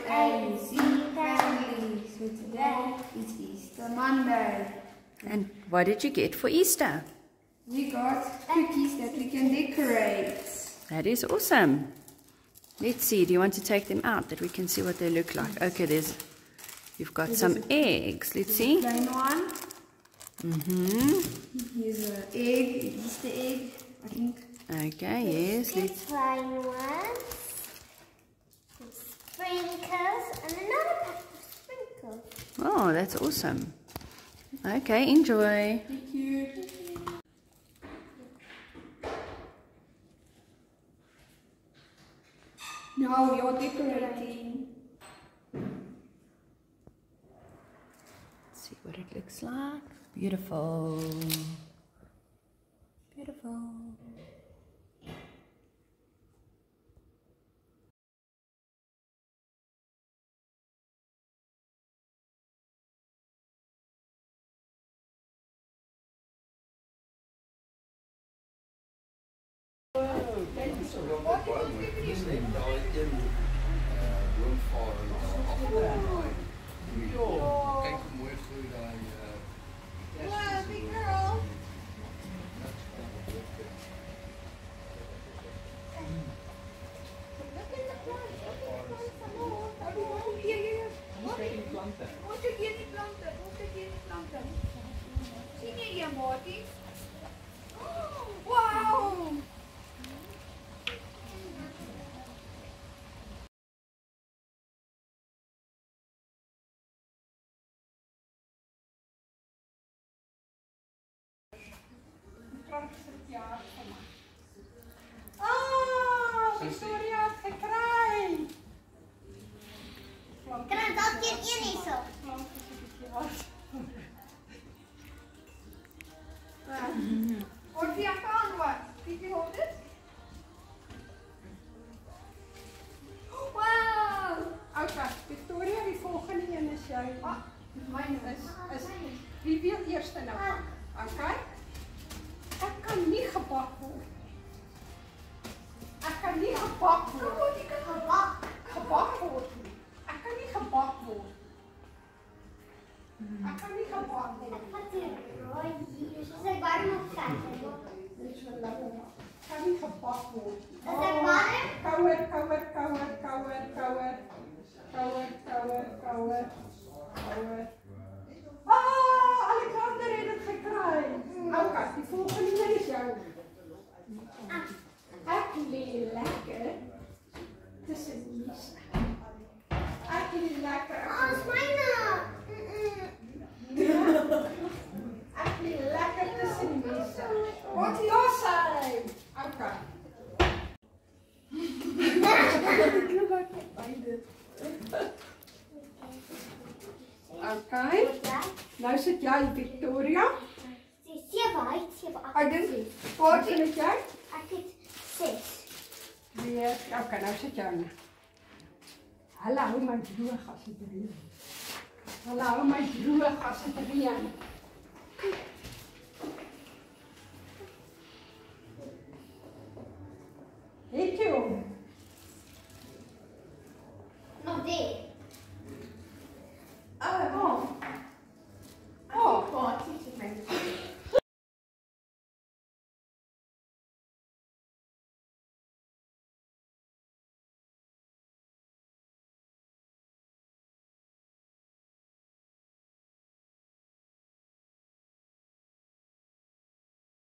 A-B-C family. So today is Easter Monday. And what did you get for Easter? We got cookies that we can decorate. That is awesome. Let's see, do you want to take them out that we can see what they look like? Okay, you've got some eggs. Let's see. Plain one. Here's an egg, Easter egg, I think. Okay, yes. Let's. Plain ones. Sprinkles and another pack of sprinkles. Oh, that's awesome. Okay, enjoy. Thank you. Now we are decorating. Let's see what it looks like. Beautiful. Beautiful. Wow! Victoria heeft gekraaid. Kan het dat keer in niet zo? Hoort die aan wat? Did you hold it? Wow! Oké, Victoria, die volgende een is jou. Myne is. Wie wil eerst nou pak? Oké? Ek kan nie gebak word. Ek kan nie gebak word. Ik kan gebak. Gebak word. Ek kan nie gebak word. Ek kan nie gebak word. Wat is rooi? Zeg waarom op kijken? Dit is wel lekker. Ek kan nie gebak word. Zeg waarom? Kouer, kouer, kouer, kouer, kouer. Kouer, kouer, kouer. Kouer. Ah, Alexander het het gekry. Oké, die volgende is jou. Ek lê lekker tussen die miese. Ek lê lekker. Oh, is mijne. Ek lê lekker tussen die miese. Wat los hy? Oké. Okay. Nou sit jy Victoria. Zeven. Ek dink wat sien jy? Ik heb 6. Weer. Okay, nou sit jy nou. Hallo my droog as dit reën. Hallo my droog as dit reën. Het jy hom? Nog 3.